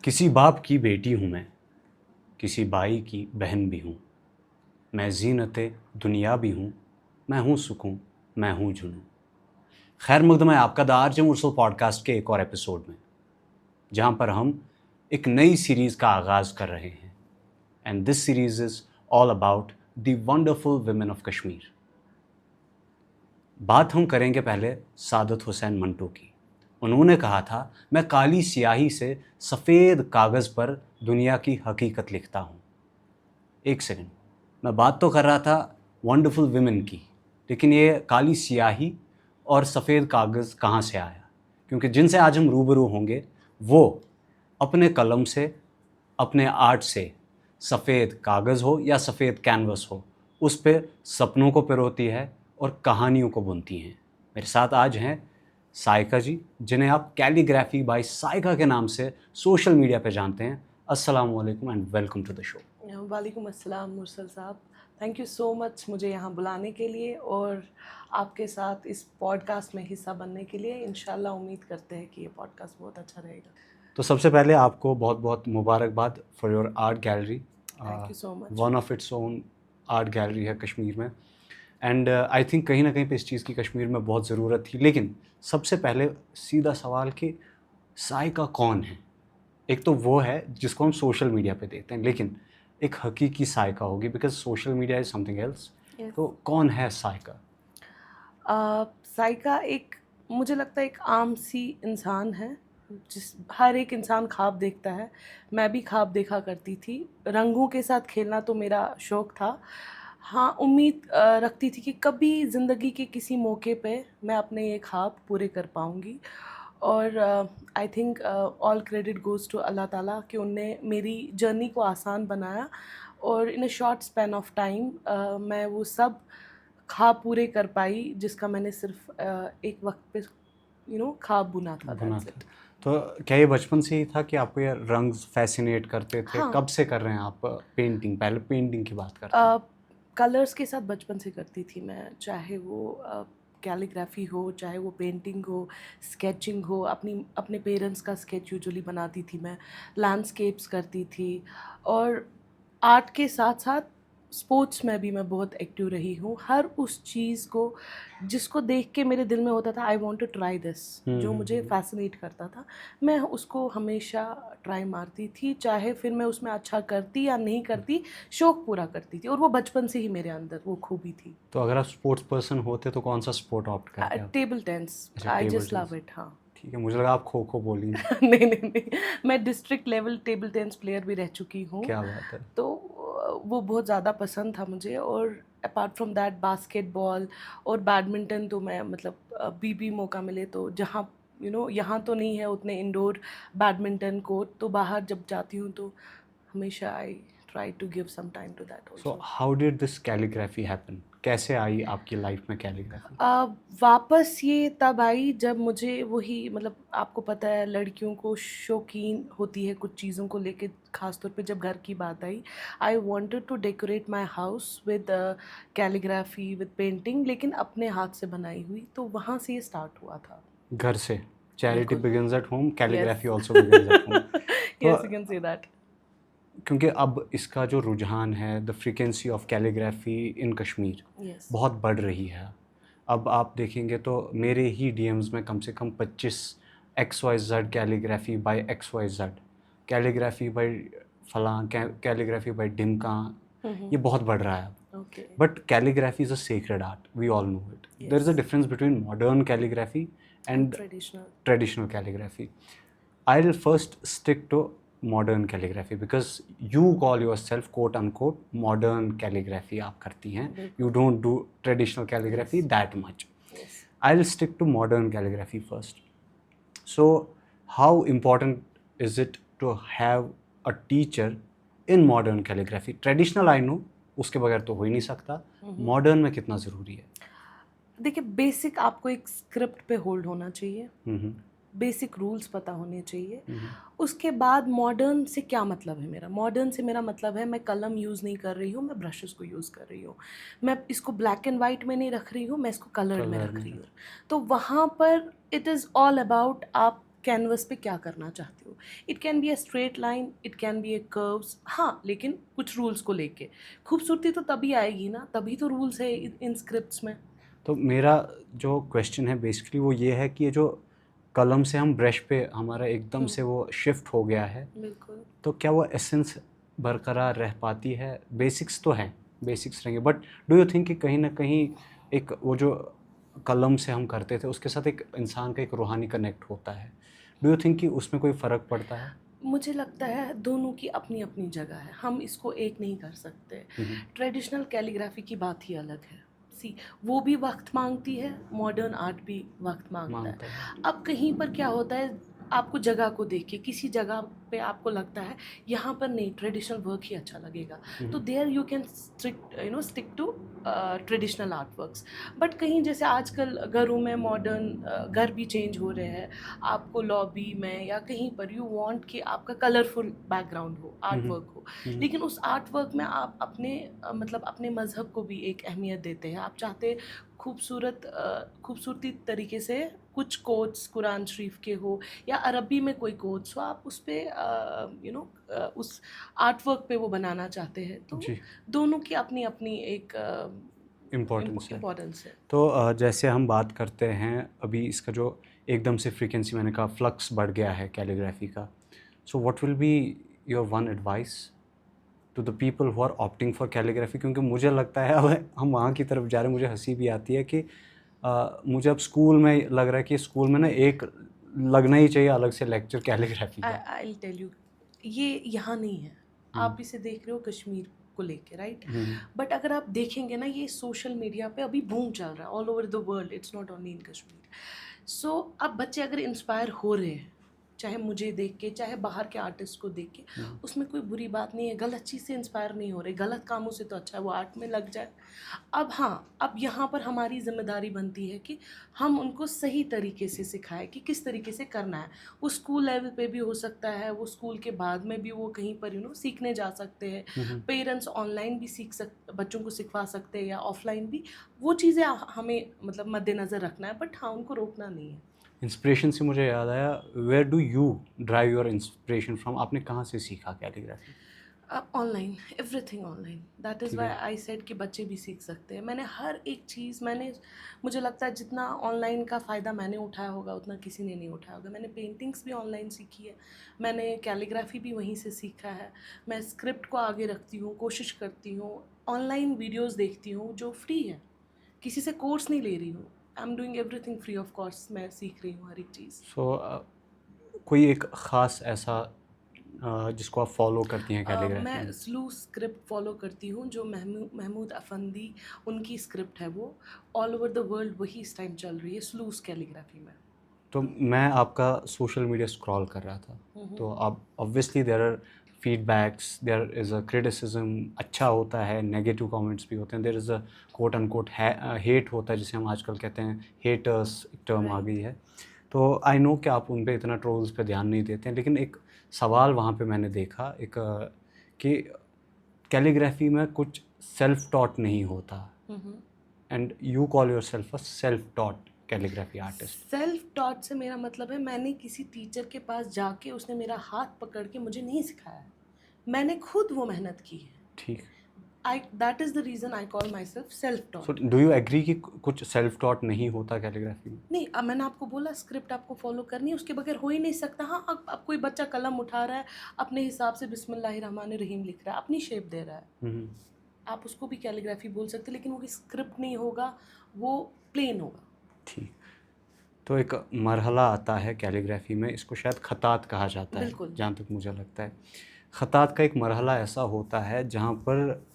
किसी बाप की बेटी हूँ मैं, किसी बाई की बहन भी हूँ। मैं ज़ीनते दुनिया भी हूँ, मैं हूँ सुकून, मैं हूँ जुनून। खैर मकदम है आपका द आरजे मुरसल पॉडकास्ट के एक और एपिसोड में, जहाँ पर हम एक नई सीरीज़ का आगाज़ कर रहे हैं। And this series is all about the wonderful women of Kashmir. बात हम करेंगे पहले सादत हुसैन मंटो की। उन्होंने कहा था, मैं काली स्याही से सफ़ेद कागज़ पर दुनिया की हकीकत लिखता हूँ। एक सेकंड, मैं बात तो कर रहा था वंडरफुल विमेन की, लेकिन ये काली स्याही और सफ़ेद कागज़ कहाँ से आया? क्योंकि जिनसे आज हम रूबरू होंगे वो अपने कलम से, अपने आर्ट से, सफ़ेद कागज़ हो या सफ़ेद कैनवस हो, उस पे सपनों को पिरोती है और कहानियों को बुनती हैं। मेरे साथ आज हैं साइका जी, जिन्हें आप कैलीग्राफी बाय साइका के नाम से सोशल मीडिया पे जानते हैं। अस्सलाम वालेकुम and welcome to the show. वालेकुम अस्सलाम मुरसल साहब, थैंक यू सो मच मुझे यहाँ बुलाने के लिए और आपके साथ इस पॉडकास्ट में हिस्सा बनने के लिए। इंशाल्लाह उम्मीद करते हैं कि ये पॉडकास्ट बहुत अच्छा रहेगा। तो सबसे पहले आपको बहुत बहुत मुबारकबाद for your art gallery. Thank you so much. One of its own art gallery है कश्मीर में। एंड आई थिंक कहीं ना कहीं पे इस चीज़ की कश्मीर में बहुत ज़रूरत थी। लेकिन सबसे पहले सीधा सवाल कि साइका कौन है? एक तो वो है जिसको हम सोशल मीडिया पे देखते हैं, लेकिन एक हकीकी साइका होगी, because social media is something else. Yes, तो कौन है साइका? साइका एक, मुझे लगता है एक आम सी इंसान है। जिस हर एक इंसान ख्वाब देखता है, मैं भी ख्वाब देखा करती थी। रंगों के साथ खेलना तो मेरा शौक़ था। हाँ, उम्मीद रखती थी कि कभी ज़िंदगी के किसी मौके पे मैं अपने ये ख्वाब पूरे कर पाऊँगी। और I think all credit goes to अल्लाह ताला कि उनने मेरी जर्नी को आसान बनाया और in a short span of time मैं वो सब ख्वाब पूरे कर पाई जिसका मैंने सिर्फ एक वक्त पे ख्वाब बुना था। बुना दैट्स था। इट। तो क्या ये बचपन से ही था कि आपको ये रंग फैसिनेट करते थे? हाँ, कब से कर रहे हैं आप पेंटिंग? पहले पेंटिंग की बात करते हैं। कलर्स के साथ बचपन से करती थी मैं, चाहे वो कैलीग्राफी हो, चाहे वो पेंटिंग हो, स्केचिंग हो। अपने पेरेंट्स का स्केच यूजुअली बनाती थी मैं, लैंडस्केप्स करती थी। और आर्ट के साथ साथ स्पोर्ट्स में भी मैं बहुत एक्टिव रही हूँ। हर उस चीज़ को जिसको देख के मेरे दिल में होता था I want to try this, जो मुझे फैसिनेट करता था, मैं उसको हमेशा ट्राई मारती थी। चाहे फिर मैं उसमें अच्छा करती या नहीं करती, शौक़ पूरा करती थी और वो बचपन से ही मेरे अंदर वो खूबी थी। तो अगर आप स्पोर्ट्स पर्सन होते तो कौन सा स्पोर्ट ऑप्ट करते आप? टेबल टेनिस, अच्छा, आई table just tennis. Love it. हाँ। ठीक है, मुझे लगा आप खो खो बोली। नहीं, मैं district level table tennis player भी रह चुकी हूँ। क्या बात है। तो वो बहुत ज़्यादा पसंद था मुझे। और अपार्ट फ्रॉम दैट बास्केटबॉल और बैडमिंटन तो मैं मतलब भी मौका मिले तो, जहाँ यहाँ तो नहीं है उतने इंडोर बैडमिंटन कोर्ट, तो बाहर जब जाती हूँ तो हमेशा I try to give some time to that so also. How did this calligraphy happen? कैसे आई आपकी लाइफ में कैलीग्राफी? वापस ये तब आई जब मुझे वही, मतलब आपको पता है लड़कियों को शौकीन होती है कुछ चीज़ों को लेके, ख़ास तौर पे जब घर की बात आई। I wanted to decorate my house with calligraphy, with painting, लेकिन अपने हाथ से बनाई हुई। तो वहाँ से ये स्टार्ट हुआ था। घर से? चैरिटी बिल्कुल। Begins at home, yes. Calligraphy also begins at home. तो yes, you can say that. क्योंकि अब इसका जो रुझान है, the frequency of calligraphy in Kashmir yes. बहुत बढ़ रही है। अब आप देखेंगे तो मेरे ही डीएम्स में कम से कम 25 XYZ calligraphy by XYZ, calligraphy by फलां, कैलीग्राफी बाय ढिमका, ये बहुत बढ़ रहा है। Okay. But calligraphy is a sacred art, we all know it. There is a yes. Difference between modern calligraphy and and traditional. traditional calligraphy. I'll first stick to modern calligraphy because you call yourself quote unquote modern calligraphy आप करती हैं. You बिल्कुल। don't do traditional calligraphy yes. that much. Yes. I'll stick to modern calligraphy first. So how important is it to have a teacher in modern calligraphy? Traditional I know, उसके बगैर तो हो ही नहीं सकता. Modern में कितना ज़रूरी है? देखिए, बेसिक आपको एक स्क्रिप्ट पे होल्ड होना चाहिए, हम्म बेसिक रूल्स पता होने चाहिए। हम्म उसके बाद मॉडर्न से क्या मतलब है मेरा? मॉडर्न से मेरा मतलब है मैं कलम यूज़ नहीं कर रही हूँ, मैं ब्रशेस को यूज़ कर रही हूँ। मैं इसको ब्लैक एंड वाइट में नहीं रख रही हूँ, मैं इसको कलर्ड में कलर रख में रही हूँ। तो वहाँ पर इट इज़ ऑल अबाउट आप कैनवस पे क्या करना चाहते हो। It can be a straight line, it can be A curves, हाँ, लेकिन कुछ रूल्स को लेके। खूबसूरती तो तभी आएगी ना, तभी तो रूल्स है इन स्क्रिप्ट्स में। तो मेरा जो क्वेश्चन है बेसिकली वो ये है कि ये जो कलम से हम ब्रश पे हमारा एकदम से वो शिफ्ट हो गया है, बिल्कुल। तो क्या वो एसेंस बरकरार रह पाती है? बेसिक्स तो हैं, बेसिक्स रहेंगे, बट डू यू थिंक कि कहीं ना कहीं एक वो जो कलम से हम करते थे उसके साथ एक इंसान का एक रूहानी कनेक्ट होता है, डू यू थिंक कि उसमें कोई फ़र्क पड़ता है? मुझे लगता है दोनों की अपनी अपनी जगह है, हम इसको एक नहीं कर सकते। ट्रेडिशनल कैलीग्राफी की बात ही अलग है। सी, वो भी वक्त मांगती है, मॉडर्न आर्ट भी वक्त मांगता है। मानता है। अब कहीं पर क्या होता है, आपको जगह को देख के किसी जगह पे आपको लगता है यहाँ पर नहीं, ट्रेडिशनल वर्क ही अच्छा लगेगा, तो there you can stick to traditional art works. बट कहीं जैसे आजकल घरों में मॉडर्न घर भी चेंज हो रहे हैं, आपको लॉबी में या कहीं पर यू वांट कि आपका कलरफुल बैकग्राउंड हो, आर्ट वर्क हो, लेकिन उस आर्ट वर्क में आप अपने मतलब अपने मज़हब को भी एक अहमियत देते हैं। आप चाहते खूबसूरती तरीके से कुछ कोट्स कुरान शरीफ के हो या अरबी में कोई कोट्स हो, आप उस पर उस आर्ट वर्क पे वो बनाना चाहते हैं, तो जी, दोनों की अपनी अपनी एक इम्पोर्टेंस है। इम्पोर्टेंस है। तो जैसे हम बात करते हैं अभी इसका जो एकदम से फ्रीक्वेंसी, मैंने कहा फ्लक्स बढ़ गया है कैलीग्राफी का, so what will be your one advice to the people who are opting for calligraphy? क्योंकि मुझे लगता है अब हम वहाँ की तरफ जा रहे हैं, मुझे हंसी भी आती है कि मुझे अब स्कूल में लग रहा है कि स्कूल में ना एक लगना ही चाहिए अलग से लेक्चर कैलीग्राफी का। आई विल टेल यू, ये यहाँ नहीं है। आप इसे देख रहे हो कश्मीर को लेके, राइट? बट अगर आप देखेंगे ना, ये सोशल मीडिया पे अभी बूम चल रहा है all over the world, it's not only in Kashmir. So अब बच्चे अगर इंस्पायर हो रहे हैं, चाहे मुझे देख के चाहे बाहर के आर्टिस्ट को देख के, उसमें कोई बुरी बात नहीं है। गलत चीज़ से इंस्पायर नहीं हो रहे, गलत कामों से तो अच्छा है वो आर्ट में लग जाए। अब हाँ, अब यहाँ पर हमारी जिम्मेदारी बनती है कि हम उनको सही तरीके से सिखाएं कि किस तरीके से करना है। वो स्कूल लेवल पे भी हो सकता है, वो स्कूल के बाद में भी वो कहीं पर सीखने जा सकते हैं। पेरेंट्स ऑनलाइन भी बच्चों को सिखा सकते हैं या ऑफलाइन भी। वो चीज़ें हमें मतलब मद्देनज़र रखना है, बट हाँ, उनको रोकना नहीं है। इंस्पिरेशन से मुझे याद आया, where do you drive your inspiration from? आपने कहाँ से सीखा calligraphy? Online, everything online. That is ठीक वाई है। आई सेड कि बच्चे भी सीख सकते हैं। मैंने हर एक चीज़ मुझे लगता है जितना ऑनलाइन का फ़ायदा मैंने उठाया होगा उतना किसी ने नहीं उठाया होगा। मैंने पेंटिंग्स भी ऑनलाइन सीखी है, मैंने कैलीग्राफी भी वहीं से सीखा है। मैं स्क्रिप्ट को आगे रखती हूँ, कोशिश करती हूँ, ऑनलाइन वीडियोज़ देखती हूँ जो फ्री है, किसी से कोर्स नहीं ले रही हूँ। I am doing everything free of cost, मैं सीख रही हूँ हर एक चीज़। सो कोई एक ख़ास ऐसा जिसको आप फॉलो करती हैं कैलीग्राफी मैं में? स्लू स्क्रिप्ट फॉलो करती हूँ, जो महमूद अफंदी उनकी स्क्रिप्ट है। वो ऑल ओवर द वर्ल्ड वही इस टाइम चल रही है, स्लूस कैलीग्राफी में। तो मैं आपका सोशल मीडिया स्क्रॉल कर रहा था, तो अब obviously there are feedbacks, there is a criticism, अच्छा होता है, नेगेटिव कमेंट्स भी होते हैं, there is a quote unquote hate होता है जिसे हम आजकल कहते हैं, हेटर्स एक टर्म आ राइट। गई है। तो आई नो कि आप उन पे इतना ट्रोल्स पे ध्यान नहीं देते हैं, लेकिन एक सवाल वहाँ पे मैंने देखा एक कि कैलीग्राफी में कुछ सेल्फ टॉट नहीं होता, and you call your self a self taught calligraphy artist. Self taught से मेरा मतलब है, मैंने किसी टीचर के पास जाके उसने मेरा हाथ पकड़ के मुझे नहीं सिखाया है, मैंने खुद वो मेहनत की है। ठीक। That is the reason I call myself self so taught. Do you agree कि कुछ सेल्फ टॉट नहीं होता कैलीग्राफी में? नहीं, अब मैंने आपको बोला स्क्रिप्ट आपको फॉलो करनी है, उसके बगैर हो ही नहीं सकता। हाँ, अब कोई बच्चा कलम उठा रहा है, अपने हिसाब से बिस्मिल्लाहिर्रहमानिर्रहीम लिख रहा है, अपनी शेप दे रहा है, आप उसको भी कैलीग्राफी बोल सकते, लेकिन वो स्क्रिप्ट नहीं होगा, वो प्लेन होगा। ठीक। तो एक मरहला आता है कैलीग्राफी में, इसको शायद खतात कहा जाता है बिल्कुल। जहाँ तक मुझे लगता है। खतात का एक मरहला ऐसा होता है जहाँ पर,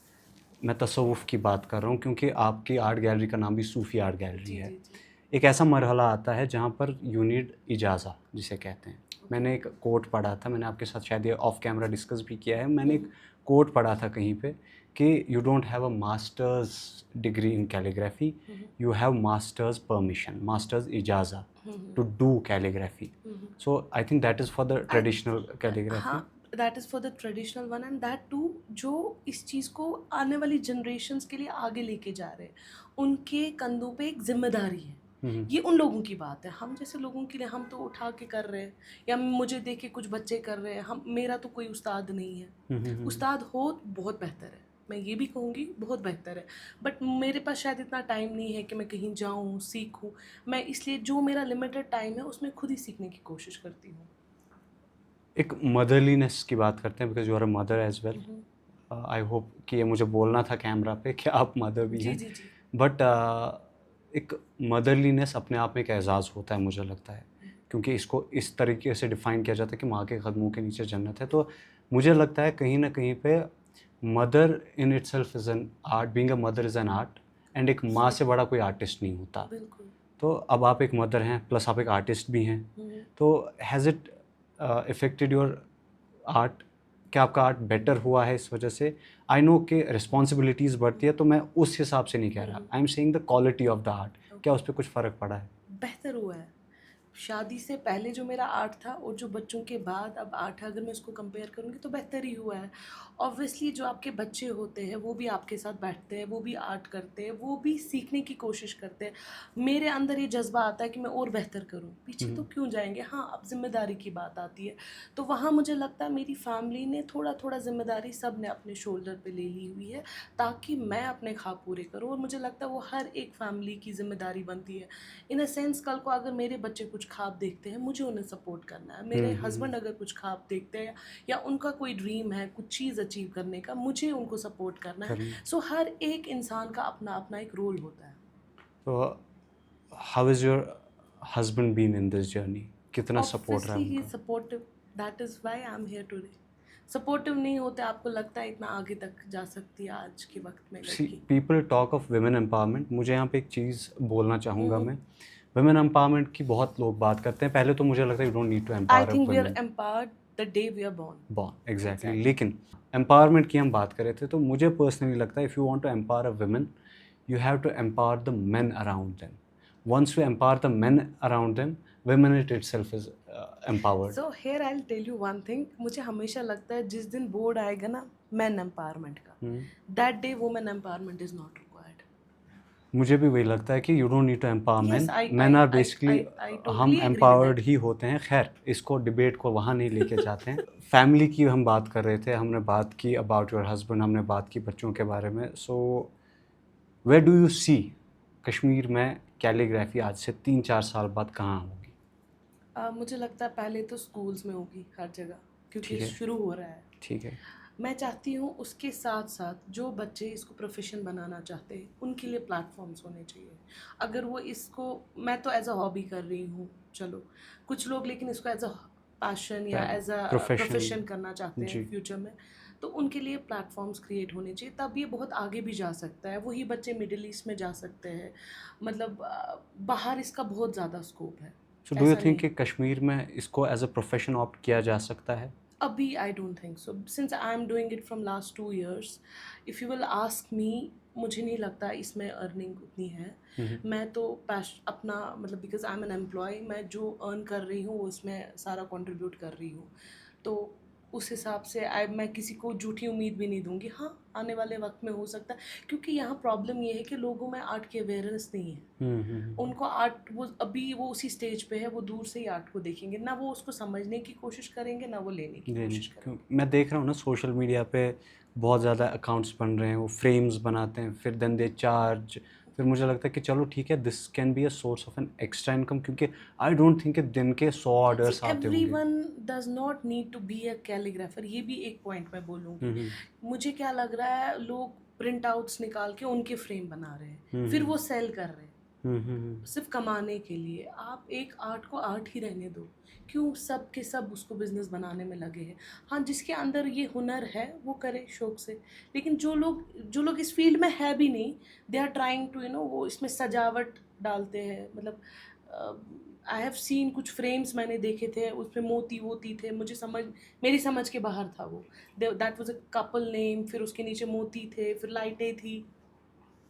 मैं तसव्वुफ़ की बात कर रहा हूँ क्योंकि आपकी आर्ट गैलरी का नाम भी सूफ़ी आर्ट गैलरी जी है। जी जी। एक ऐसा मरहला आता है जहाँ पर यू नीड इजाज़ा जिसे कहते हैं। मैंने एक कोट पढ़ा था, मैंने आपके साथ शायद ये ऑफ कैमरा डिस्कस भी किया है। मैंने एक कोट पढ़ा था कहीं पे कि you don't have a master's degree in calligraphy, you have master's permission, master's इजाज़ा to do calligraphy. So I think that is for the traditional calligraphy. हाँ, that is for the traditional one, and that too जो इस चीज़ को आने वाली generations के लिए आगे लेके जा रहे हैं, उनके कंधों पे एक जिम्मेदारी है ये उन लोगों की बात है। हम जैसे लोगों के लिए हम तो उठा के कर रहे हैं, या मुझे देख के कुछ बच्चे कर रहे हैं, हम मेरा तो कोई उस्ताद नहीं है। उस्ताद हो बहुत बेहतर है, मैं ये भी कहूँगी बहुत बेहतर है, बट मेरे पास शायद इतना टाइम नहीं है कि मैं कहीं जाऊँ सीखूँ। मैं इसलिए जो मेरा लिमिटेड टाइम है उसमें खुद ही सीखने की कोशिश करती हूँ। एक मदरलीनेस की बात करते हैं, because you are a mother as well. I hope कि ये मुझे बोलना था कैमरा पे कि आप मदर भी जी हैं, जी जी। बट एक मदरलीनेस अपने आप में एक एजाज़ होता है मुझे लगता है, क्योंकि इसको इस तरीके से डिफ़ाइन किया जाता है कि माँ के कदमों के नीचे जन्नत है। तो मुझे लगता है कहीं ना कहीं पे mother in itself is an art, being a mother is an art, and एक माँ से बड़ा कोई आर्टिस्ट नहीं होता। बिल्कुल। तो अब आप एक मदर हैं प्लस आप एक आर्टिस्ट भी हैं, तो has it affected your art? क्या आपका आर्ट बेटर हुआ है इस वजह से? आई नो कि रिस्पॉन्सिबिलिटीज़ बढ़ती है, तो मैं उस हिसाब से नहीं कह रहा, I am saying the quality of the art, क्या उस पर कुछ फ़र्क पड़ा है? बेहतर हुआ है। शादी से पहले जो मेरा आर्ट था और जो बच्चों के बाद अब आर्ट है, अगर मैं उसको कंपेयर करूँगी तो बेहतर ही हुआ है। ऑब्वियसली जो आपके बच्चे होते हैं वो भी आपके साथ बैठते हैं, वो भी आर्ट करते हैं, वो भी सीखने की कोशिश करते हैं। मेरे अंदर ये जज़्बा आता है कि मैं और बेहतर करूँ, पीछे तो क्यों जाएँगे। हाँ, अब ज़िम्मेदारी की बात आती है, तो वहाँ मुझे लगता है मेरी फैमिली ने थोड़ा-थोड़ा ज़िम्मेदारी सब ने अपने शोल्डर पे ले ली हुई है, ताकि मैं अपने ख्वाब पूरे करूँ, और मुझे लगता है वो हर एक फैमिली की ज़िम्मेदारी बनती है। इन अ सेंस कल को अगर मेरे बच्चे कुछ ख्वाब देखते हैं, मुझे उन्हें सपोर्ट करना है। मेरे हस्बैंड अगर कुछ ख्वाब देखते हैं या उनका कोई ड्रीम है कुछ चीज़ अचीव करने का, मुझे उनको सपोर्ट करना है। सो हर एक इंसान का अपना अपना एक रोल होता है। तो how is your husband been in this journey? कितना सपोर्ट रहा है ऑब्वियसली ही उनका? Supportive, that is why I am here today. Supportive नहीं होते आपको लगता है इतना आगे तक जा सकती है आज के वक्त में सी, लड़की। People talk of women empowerment, मुझे यहाँ पे एक चीज़ बोलना चाहूँगा मैं। वुमेन एम्पावरमेंट की बहुत लोग बात करते हैं, पहले तो मुझे लगता है you don't need to I empower a think we are women, empowered the day we are born. Born exactly. Exactly. लेकिन एम्पावरमेंट की हम बात कर रहे थे, तो मुझे पर्सनली लगता है if you want to empower a women, you have to empower the men around them. Once you empower the men around them, women it itself is empowered. So here I tell you one thing, मुझे हमेशा लगता है जिस दिन board आएगा ना man empowerment का, that day women empowerment is not required. मुझे भी वही लगता है कि you don't need to empower yes, man, I man I are I basically, I I हम totally agree with empowered that. ही होते हैं। खैर, इसको डिबेट को वहाँ नहीं लेके जाते हैं। फैमिली की हम बात कर रहे थे, हमने बात की अबाउट योर हस्बैंड, हमने बात की बच्चों के बारे में। So where do you see Kashmir में कैलीग्राफी आज से 3-4 साल बाद कहाँ होगी? मुझे लगता है पहले तो स्कूल्स में होगी हर जगह, क्योंकि ठीक है, शुरू हो रहा है। ठीक है। मैं चाहती हूँ उसके साथ साथ जो बच्चे इसको प्रोफेशन बनाना चाहते हैं उनके लिए प्लेटफॉर्म्स होने चाहिए। अगर वो इसको, मैं तो एज अ हॉबी कर रही हूँ, चलो कुछ लोग लेकिन इसको एज अ पैशन या एज अ प्रोफेशन, प्रोफेशन करना चाहते हैं जी। फ्यूचर में, तो उनके लिए प्लेटफॉर्म्स क्रिएट होने चाहिए, तब ये बहुत आगे भी जा सकता है। वही बच्चे मिडिल ईस्ट में जा सकते हैं, मतलब बाहर इसका बहुत ज़्यादा स्कोप है। सो डू यू ऐसा थिंक नहीं कि कश्मीर में इसको एज अ प्रोफेशन ऑप्ट किया जा सकता है? अभी I don't think so, since I am doing it from last 2 years। If you will ask me, मुझे नहीं लगता इसमें अर्निंग उतनी है। मैं तो अपना मतलब because I am an employ, मैं जो अर्न कर रही हूँ वो इसमें सारा कंट्रीब्यूट कर रही हूँ, तो उस हिसाब से मैं किसी को झूठी उम्मीद भी नहीं दूंगी। हाँ, आने वाले वक्त में हो सकता है, क्योंकि यहाँ प्रॉब्लम ये है कि लोगों में आर्ट की अवेयरनेस नहीं है। उनको आर्ट, वो अभी वो उसी स्टेज पे है, वो दूर से ही आर्ट को देखेंगे, ना वो उसको समझने की कोशिश करेंगे, ना वो लेने की कोशिश करेंगे। मैं देख रहा हूँ ना सोशल मीडिया पे बहुत ज़्यादा अकाउंट्स बन रहे हैं, वो फ्रेम्स बनाते हैं, फिर देन दे चार्ज। फिर मुझे लगता है कि चलो ठीक है, this can be a source of an extra income, क्योंकि आई डोंट थिंक कि दिन के 100 ऑर्डर्स आते होंगे। Everyone does not need to be a calligrapher, ये भी एक पॉइंट मैं बोलूँगी। मुझे क्या लग रहा है, लोग प्रिंट आउट्स निकाल के उनके फ्रेम बना रहे हैं, फिर वो सेल कर रहे हैं सिर्फ कमाने के लिए। आप एक आर्ट को आर्ट ही रहने दो, क्यों सब के सब उसको बिजनेस बनाने में लगे हैं। हाँ, जिसके अंदर ये हुनर है वो करे शौक से, लेकिन जो लोग इस फील्ड में है भी नहीं, दे आर ट्राइंग टू वो इसमें सजावट डालते हैं। मतलब आई हैव सीन कुछ फ्रेम्स मैंने देखे थे, उसमें मोती वोती थे, मेरी समझ के बाहर था वो। That was a couple name, फिर उसके नीचे मोती थे, फिर लाइटें थी।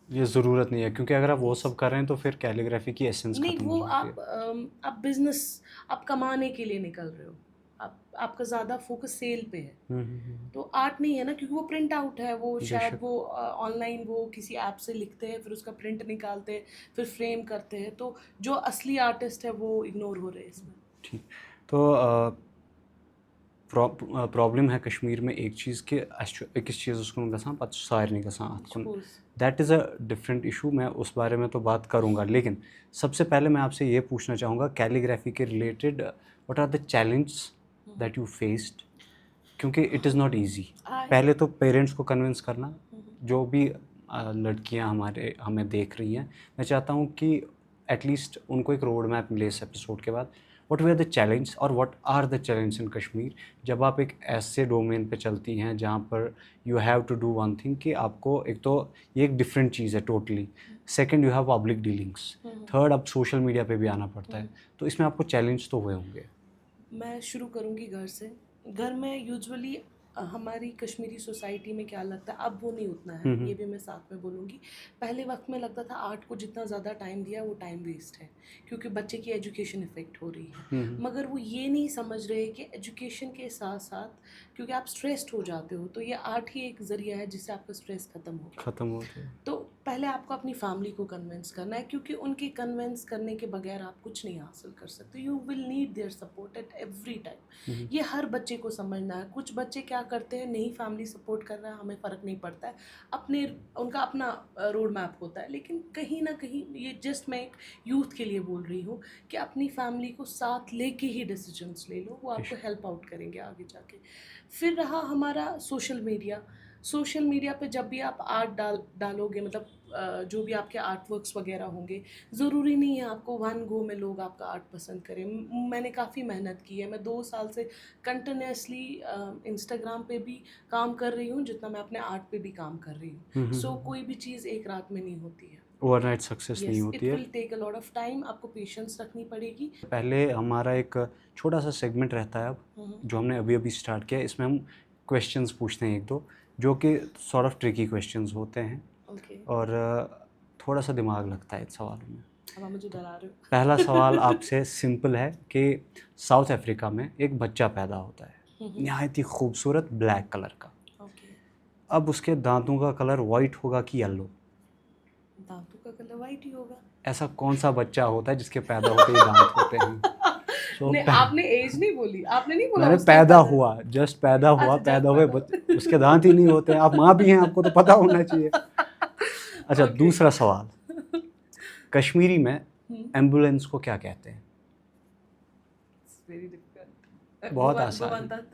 ये ज़रूरत नहीं है, क्योंकि अगर आप वो सब कर रहे हैं तो फिर कैलीग्राफी की एसेंस नहीं, खत्म हो वो जाती है। आप बिजनेस, आप कमाने के लिए निकल रहे हो, आप आपका ज़्यादा फोकस सेल पे है, हम्म। तो आर्ट नहीं है ना, क्योंकि वो प्रिंट आउट है, वो शायद बेशक। वो ऑनलाइन वो किसी ऐप से लिखते हैं, फिर उसका प्रिंट निकालते हैं, फिर फ्रेम करते हैं, तो जो असली आर्टिस्ट है वो इग्नोर हो रहे हैं इसमें। ठीक। तो प्रॉब्लम है कश्मीर में एक चीज़ कि अकिस चीज़ को गसान पत सारे गसान अत कुन, Suppose। That is a different issue. मैं उस बारे में तो बात करूँगा, लेकिन सबसे पहले मैं आपसे ये पूछना चाहूँगा कैलीग्राफी के related what are the challenge that you faced, क्योंकि it is not easy. I पहले तो पेरेंट्स को कन्विंस करना, जो भी लड़कियां हमें देख रही हैं, मैं चाहता हूँ कि एटलीस्ट उनको एक रोड मैप मिले इस एपिसोड के बाद। What way are the challenge और what are the challenge in Kashmir, जब आप एक ऐसे डोमेन पे चलती हैं जहाँ पर you have to do one thing कि आपको एक तो ये एक डिफरेंट चीज़ है totally, second you have public dealings, third अब सोशल मीडिया पे भी आना पड़ता है, तो इसमें आपको चैलेंज तो हुए होंगे। मैं शुरू करूँगी घर से। घर में यूजुअली हमारी कश्मीरी सोसाइटी में क्या लगता है, अब वो नहीं उतना है, ये भी मैं साथ में बोलूँगी। पहले वक्त में लगता था आर्ट को जितना ज़्यादा टाइम दिया वो टाइम वेस्ट है, क्योंकि बच्चे की एजुकेशन इफ़ेक्ट हो रही है। मगर वो ये नहीं समझ रहे कि एजुकेशन के साथ साथ, क्योंकि आप स्ट्रेस्ड हो जाते हो, तो ये आर्ट ही एक ज़रिया है जिससे आपका स्ट्रेस ख़त्म होगा। ख़त्म होते हैं। तो पहले आपको अपनी फैमिली को कन्विंस करना है, क्योंकि उनके कन्विंस करने के बगैर आप कुछ नहीं हासिल कर सकते। You will need their support at every time. ये हर बच्चे को समझना है। कुछ बच्चे क्या करते हैं, नहीं फैमिली सपोर्ट कर रहा है, हमें फ़र्क नहीं पड़ता है, अपने उनका अपना रोड मैप होता है। लेकिन कहीं ना कहीं, ये जस्ट मैं एक यूथ के लिए बोल रही हूँ कि अपनी फैमिली को साथ लेके ही डिसीजंस ले लो, वो आपको हेल्प आउट करेंगे आगे जाके। फिर रहा हमारा सोशल मीडिया। सोशल मीडिया पे जब भी आप आर्ट डालोगे, मतलब जो भी आपके आर्ट वर्क्स वगैरह होंगे, ज़रूरी नहीं है आपको वन गो में लोग आपका आर्ट पसंद करें। मैंने काफ़ी मेहनत की है, मैं 2 साल से कंटिन्यूसली इंस्टाग्राम पे भी काम कर रही हूँ, जितना मैं अपने आर्ट पे भी काम कर रही हूँ। सो कोई भी चीज़ एक रात में नहीं होती है। ओवरनाइट सक्सेस नहीं यस, होती इट है। Will take a lot of time, आपको पेशेंस रखनी पड़ेगी। पहले हमारा एक छोटा सा सेगमेंट रहता है अब, जो हमने अभी अभी स्टार्ट किया है। इसमें हम क्वेश्चंस पूछते हैं एक दो, जो कि सॉर्ट ऑफ ट्रिकी क्वेश्चंस होते हैं, ओके, और थोड़ा सा दिमाग लगता है इन सवालों में। अब आप मुझे डरा रहे हो। पहला सवाल आपसे सिंपल है कि साउथ अफ्रीका में एक बच्चा पैदा होता है नहायत ही खूबसूरत ब्लैक कलर का। ओके, अब उसके दांतों का कलर वाइट होगा कि येलो? दांतों का कलर वाइट ही होगा। ऐसा कौन सा बच्चा होता है जिसके पैदा होते ही दांत होते हैं? So, नहीं, आपने एज नहीं बोली, आपने नहीं बोला मैंने उस टाइम पैदा पैदा। हुआ, जस्ट पैदा हुआ, अच्छा, पैदा just हुए पैदा। उसके दांत ही नहीं होते। आप माँ भी हैं, आपको तो पता होना चाहिए। अच्छा, Okay. दूसरा सवाल, कश्मीरी में एम्बुलेंस को क्या कहते हैं? It's very difficult. बहुत आसान है। भवंतात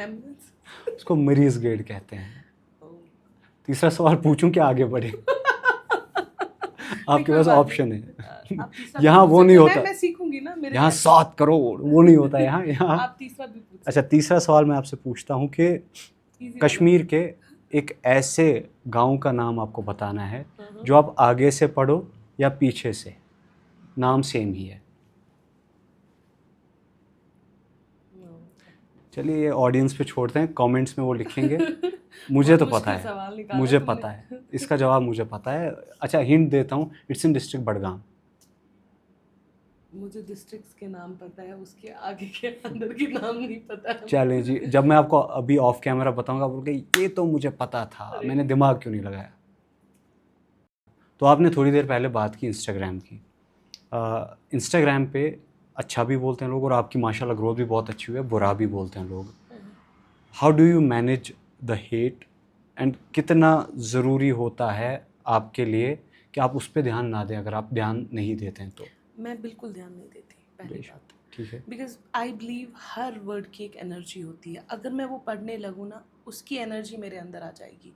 एम्बुलेंस। उसको मरीज गेट कहते हैं। तीसरा सवाल पूछूं क्या आगे बढ़े? आपके पास ऑप्शन है। आप तीसरा यहाँ भी वो पूछ नहीं सकते हैं, होता, मैं सीखूंगी ना, मेरे यहाँ लिए। 7 करोड़ वो नहीं होता यहाँ यहाँ। आप तीसरा भी पूछ अच्छा, तीसरा सवाल मैं आपसे पूछता हूँ कि सकते हैं। Easy कश्मीर के एक ऐसे गांव का नाम आपको बताना है जो आप आगे से पढ़ो या पीछे से, नाम सेम ही है। वाला। चलिए, ये ऑडियंस पे छोड़ते हैं, कमेंट्स में वो लिखेंगे। मुझे तो बहुत पता मुश्किल है, सवाल निकाला मुझे तुमने। पता है, इसका जवाब मुझे पता है। अच्छा, हिंट देता हूँ, इट्स इन डिस्ट्रिक्ट बडगाम। मुझे डिस्ट्रिक्ट्स के नाम पता है, उसके आगे के अंदर के नाम नहीं पता है। चलें जी, जब मैं आपको अभी ऑफ कैमरा बताऊंगा, बोल के ये तो मुझे पता था, अरे। मैंने दिमाग क्यों नहीं लगाया। तो आपने थोड़ी देर पहले बात की इंस्टाग्राम की। इंस्टाग्राम पे अच्छा भी बोलते हैं लोग, और आपकी माशाल्लाह ग्रोथ भी बहुत अच्छी हुई है, बुरा भी बोलते हैं लोग। How do you manage the hate, and कितना ज़रूरी होता है आपके लिए कि आप उस पर ध्यान ना दें, अगर आप ध्यान नहीं देते हैं तो? मैं बिल्कुल ध्यान नहीं देती, पहली बात। ठीक है। Because I believe her word की एक एनर्जी होती है। अगर मैं वो पढ़ने लगूँ ना, उसकी एनर्जी मेरे अंदर आ जाएगी।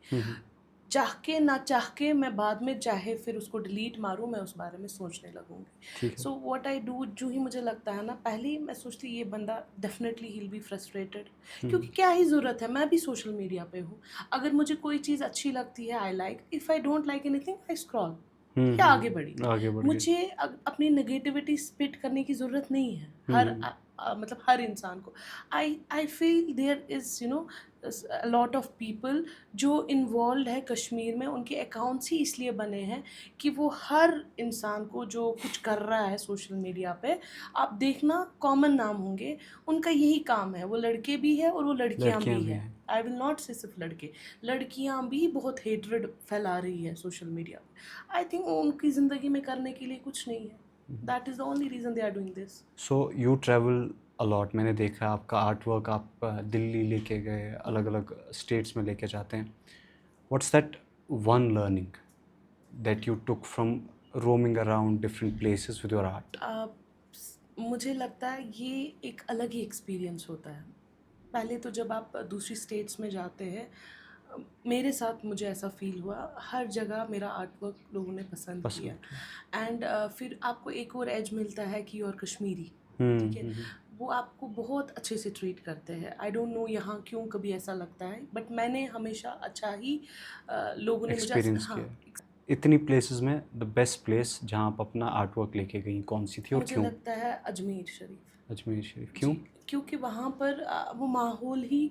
चाह के ना चाह के मैं बाद में चाहे फिर उसको डिलीट मारूँ, मैं उस बारे में सोचने लगूंगी। सो व्हाट आई डू, जो ही मुझे लगता है ना, पहले ही मैं सोचती ये बंदा definitely he will be frustrated, क्योंकि क्या ही ज़रूरत है, मैं भी सोशल मीडिया पे हूँ। अगर मुझे कोई चीज़ अच्छी लगती है, I like, if I don't like anything, I scroll, या आगे बढ़ी। आगे बढ़ गए। मुझे अपनी नेगेटिविटी स्पिट करने की ज़रूरत नहीं है। हर मतलब हर इंसान को, I feel there is lot of people जो इन्वॉल्व है कश्मीर में, उनके अकाउंट्स ही इसलिए बने हैं कि वो हर इंसान को जो कुछ कर रहा है सोशल मीडिया पे, आप देखना कॉमन नाम होंगे, उनका यही काम है। वो लड़के भी है और वो लड़कियां लड़कियां भी भी है। हैं। आई विल नॉट से सिर्फ लड़के, लड़कियां भी बहुत हेट्रेड फैला रही है सोशल मीडिया पे। आई थिंक उनकी ज़िंदगी में करने के लिए कुछ नहीं है। That is the only reason they are doing this. So you travel a lot, मैंने देखा आपका आर्ट वर्क आप दिल्ली लेके गए, अलग अलग स्टेट्स में लेके जाते हैं। What's that one learning that you took from roaming around different places with your art? मुझे लगता है ये एक अलग ही एक्सपीरियंस होता है। पहले तो जब आप दूसरी स्टेट्स में जाते हैं, मेरे साथ मुझे ऐसा फील हुआ, हर जगह मेरा आर्ट वर्क लोगों ने पसंद किया। एंड फिर आपको एक और एज मिलता है कि और कश्मीरी, ठीक है, वो आपको बहुत अच्छे से ट्रीट करते हैं। आई डोंट नो यहाँ क्यों कभी ऐसा लगता है, बट मैंने हमेशा अच्छा ही लोगों ने मुझे एक्सपीरियंस हाँ, किया। इतनी प्लेसेस में द बेस्ट प्लेस जहाँ आप अपना आर्ट वर्क लेके गई कौन सी थी और मुझे क्यों? लगता है अजमेर शरीफ। अजमेर शरीफ, क्यों? जी, क्योंकि वहाँ पर वो माहौल ही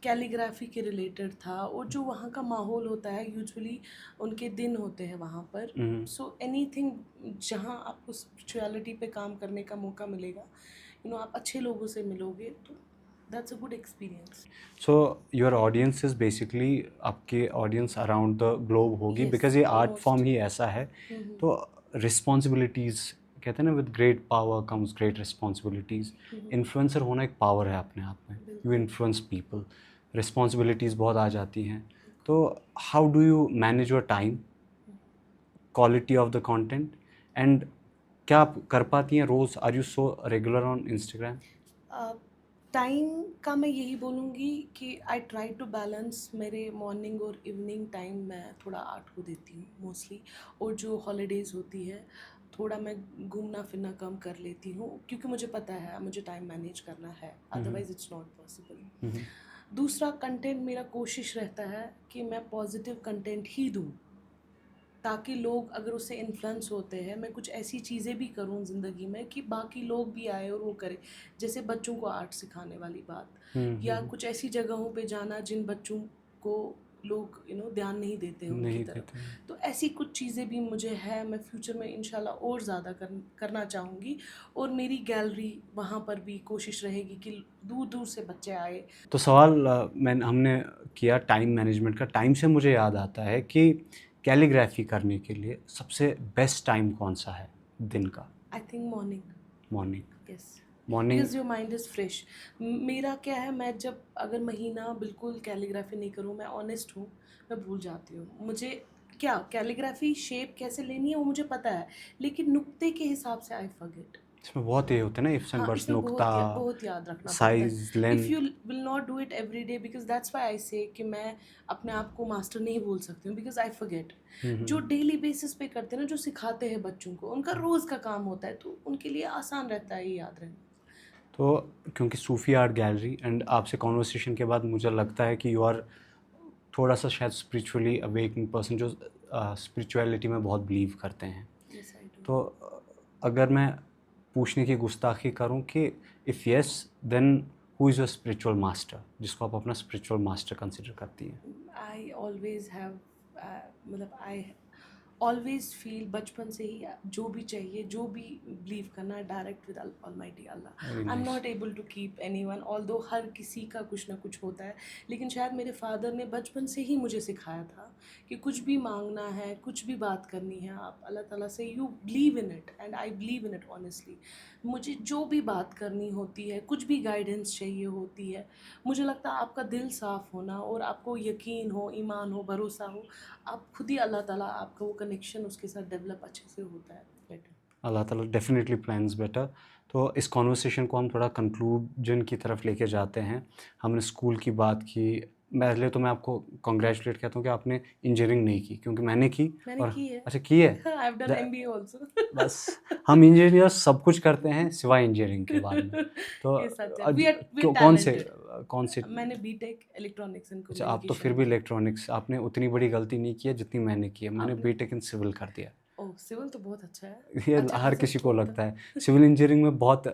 कैलीग्राफी के रिलेटेड था, और जो वहाँ का माहौल होता है, यूजुअली उनके दिन होते हैं वहाँ पर। सो एनीथिंग जहाँ आपको स्पिरिचुअलिटी पे काम करने का मौका मिलेगा, आप अच्छे लोगों से मिलोगे, तो that's a good experience. So your audience is basically, आपके ऑडियंस अराउंड द ग्लोब होगी, Yes, बिकॉज ये आर्ट almost. फॉर्म ही ऐसा है। तो रिस्पॉन्सिबिलिटीज़, कहते हैं ना, with great power comes great responsibilities. Influencer होना एक पावर है अपने आप में, यू इन्फ्लुएंस पीपल, रिस्पॉन्सिबिलिटीज़ बहुत आ जाती हैं। तो how do you manage your time, quality of the content, and क्या आप कर पाती हैं रोज़? Are you so regular on Instagram? Time का मैं यही बोलूँगी कि आई ट्राई टू बैलेंस। मेरे मॉर्निंग और इवनिंग टाइम मैं थोड़ा आर्ट को देती हूँ मोस्टली, और जो हॉलीडेज़ होती है थोड़ा मैं घूमना फिरना कम कर लेती हूँ, क्योंकि मुझे पता है मुझे टाइम मैनेज करना है, अदरवाइज़ इट्स नॉट पॉसिबल। दूसरा, कंटेंट मेरा कोशिश रहता है कि मैं पॉजिटिव कंटेंट ही दूँ, ताकि लोग अगर उससे इन्फ्लुएंस होते हैं, मैं कुछ ऐसी चीज़ें भी करूँ ज़िंदगी में कि बाकी लोग भी आए और वो करें। जैसे बच्चों को आर्ट सिखाने वाली बात, या कुछ ऐसी जगहों पे जाना जिन बच्चों को लोग ध्यान नहीं देते हैं उनकी नहीं तरफ। देते हैं। तो ऐसी कुछ चीज़ें भी मुझे है, मैं फ्यूचर में इंशाल्लाह और ज़्यादा करना चाहूँगी, और मेरी गैलरी वहाँ पर भी कोशिश रहेगी कि दूर दूर से बच्चे आए। तो सवाल हमने किया टाइम मैनेजमेंट का। टाइम से मुझे याद आता है कि कैलीग्राफी करने के लिए सबसे बेस्ट टाइम कौन सा है दिन का? I think morning. Morning. Yes, morning. Because your mind is fresh. मेरा क्या है, मैं जब अगर महीना बिल्कुल कैलीग्राफी नहीं करूँ, मैं ऑनेस्ट हूँ, मैं भूल जाती हूँ। मुझे क्या कैलीग्राफी शेप कैसे लेनी है वो मुझे पता है, लेकिन नुक्ते के हिसाब से आई फॉरगेट। इसमें बहुत ये होते हैं ना, इफ्स एंड हाँ, बट्स, इसमें नुक्ता, बहुत याद रखना पड़ता है। Size, if length. You will not do it every day, because that's why I से कि मैं अपने आप को मास्टर नहीं बोल सकती हूँ, बिकॉज आई फॉरगेट। जो डेली बेसिस पे करते हैं ना, जो सिखाते हैं बच्चों को, उनका रोज़ का काम होता है, तो उनके लिए आसान रहता है ये याद रहना। तो क्योंकि सूफी आर्ट गैलरी, एंड आपसे कॉन्वर्सेशन के बाद मुझे लगता है कि यू आर थोड़ा सा शायद स्पिरिचुअली अवेकनिंग पर्सन, जो स्पिरिचुअलिटी में बहुत बिलीव करते हैं। Yes I do. तो अगर मैं पूछने की गुस्ताखी करूं कि if yes then who is your spiritual master, जिसको आप अपना स्पिरिचुअल मास्टर कंसिडर करती हैं? आई ऑलवेज हैव, मतलब आई ऑलवेज फील बचपन से ही जो भी चाहिए, जो भी बिलीव करना है, डायरेक्ट विद ऑलमाइटी अल्लाह। Very I am nice. Not able to keep anyone, although हर किसी का कुछ ना कुछ होता है, लेकिन शायद मेरे फादर ने बचपन से ही मुझे सिखाया था कि कुछ भी मांगना है, कुछ भी बात करनी है, आप अल्लाह ताला से you believe in it, and I believe in it honestly. मुझे जो भी बात करनी होती है, कुछ भी गाइडेंस चाहिए होती है, मुझे लगता है आपका दिल साफ़ होना और आपको यकीन हो, ईमान हो, भरोसा हो, आप खुद ही अल्लाह ताला आपका वो कनेक्शन उसके साथ डेवलप अच्छे से होता है बेटर। अल्लाह ताला डेफिनेटली प्लान्स बेटर। तो इस कॉन्वर्सेशन को हम थोड़ा कंक्लूजन की तरफ लेके जाते हैं। हमने स्कूल की बात की। पहले तो मैं आपको कॉन्ग्रेचुलेट कहता हूँ कि आपने इंजीनियरिंग नहीं की, क्योंकि मैंने की। मैंने और की है। अच्छा, की है। I have done MBA also. बस हम इंजीनियर सब कुछ करते हैं सिवाय इंजीनियरिंग के बारे में। तो ये सच है, आज वी आर कौन से टैलेंटेड। मैंने बीटेक इलेक्ट्रॉनिक्स एंड अच्छा, आप तो फिर भी इलेक्ट्रॉनिक्स, आपने उतनी बड़ी गलती नहीं की है जितनी मैंने की है। मैंने आपने बीटेक इन सिविल कर दिया। ओह, सिविल तो बहुत अच्छा है। ये अच्छा हर खासा किसी को स्कोप लगता है। सिविल इंजीनियरिंग में बहुत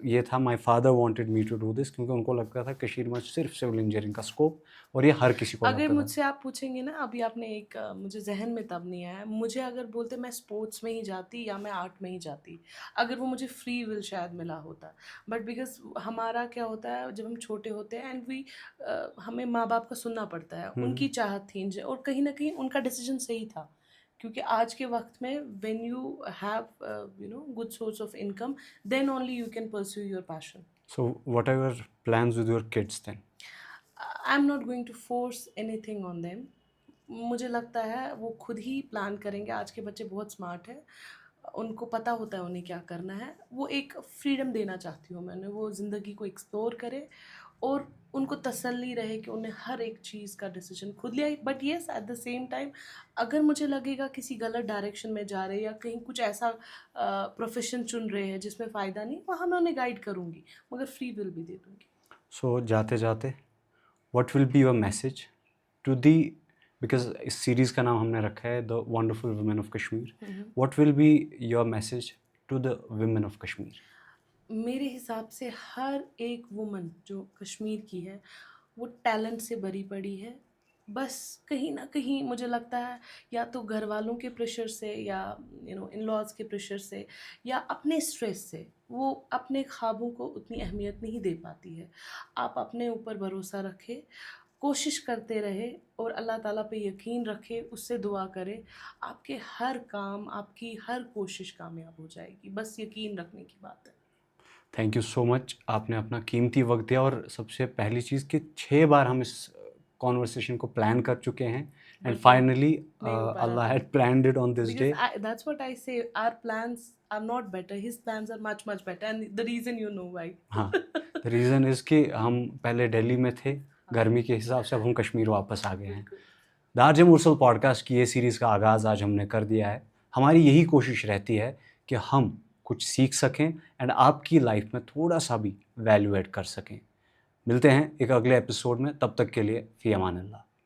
ये था, my father wanted me to do this, क्योंकि उनको लगता था कश्मीर में सिर्फ सिविल इंजीनियरिंग का स्कोप, और ये हर किसी को अगर लगता था। मुझसे आप पूछेंगे ना, अभी आपने एक मुझे ज़हन में तब नहीं आया, मुझे अगर बोलते मैं स्पोर्ट्स में ही जाती या मैं आर्ट में ही जाती, अगर वो मुझे फ्री विल शायद मिला होता। बट बिकॉज़ हमारा क्या होता है जब हम छोटे होते हैं एंड हमें माँ-बाप का सुनना पड़ता है, उनकी चाहत थी और कहीं न कहीं उनका डिसीज़न सही था। क्योंकि आज के वक़्त में when you have good source of income, then only you can pursue your passion. So what are your plans with your kids then? I am not going to force anything on them. मुझे लगता है वो खुद ही plan करेंगे। आज के बच्चे बहुत स्मार्ट हैं, उनको पता होता है उन्हें क्या करना है। वो एक फ्रीडम देना चाहती हूँ मैं उन्हें, वो ज़िंदगी को एक्सप्लोर करे और उनको तसल्ली रहे कि उन्हें हर एक चीज़ का डिसीजन खुद लिया। But yes, at the same time अगर मुझे लगेगा किसी गलत डायरेक्शन में जा रहे हैं या कहीं कुछ ऐसा प्रोफेशन चुन रहे हैं जिसमें फ़ायदा नहीं, वहाँ मैं उन्हें गाइड करूँगी, मगर फ्री विल भी दे दूँगी। सो जाते जाते what will be your message to the, because इस सीरीज़ का नाम हमने रखा है the wonderful women of Kashmir, what will be your message to the women of Kashmir? मेरे हिसाब से हर एक वुमन जो कश्मीर की है वो टैलेंट से भरी पड़ी है। बस कहीं ना कहीं मुझे लगता है या तो घर वालों के प्रेशर से या इन लॉज के प्रेशर से या अपने स्ट्रेस से वो अपने ख्वाबों को उतनी अहमियत नहीं दे पाती है। आप अपने ऊपर भरोसा रखें, कोशिश करते रहे और अल्लाह ताला पे यकीन रखे, उससे दुआ करे, आपके हर काम, आपकी हर कोशिश कामयाब हो जाएगी। बस यकीन रखने की बात है। थैंक यू सो मच, आपने अपना कीमती वक्त दिया। और सबसे पहली चीज़ कि 6 बार हम इस कॉन्वर्सेशन को प्लान कर चुके हैं, एंड बिल्कुल, फाइनली नहीं हो पा रहा अल्लाह था। Had planned it on this day. Because that's what I say. Our plans are not better. His plans are much, much better. And the reason you know why. हाँ, द रीज़न इज़ कि हम पहले दिल्ली में थे, गर्मी के हिसाब से अब हम कश्मीर वापस आ गए हैं। बिल्कुल। द आरजे मुरसल पॉडकास्ट की ये सीरीज़ का आगाज़ आज हमने कर दिया है। हमारी यही कोशिश रहती है कि हम कुछ सीख सकें एंड आपकी लाइफ में थोड़ा सा भी वैल्यू ऐड कर सकें। मिलते हैं एक अगले एपिसोड में, तब तक के लिए फ़ी अमान अल्लाह।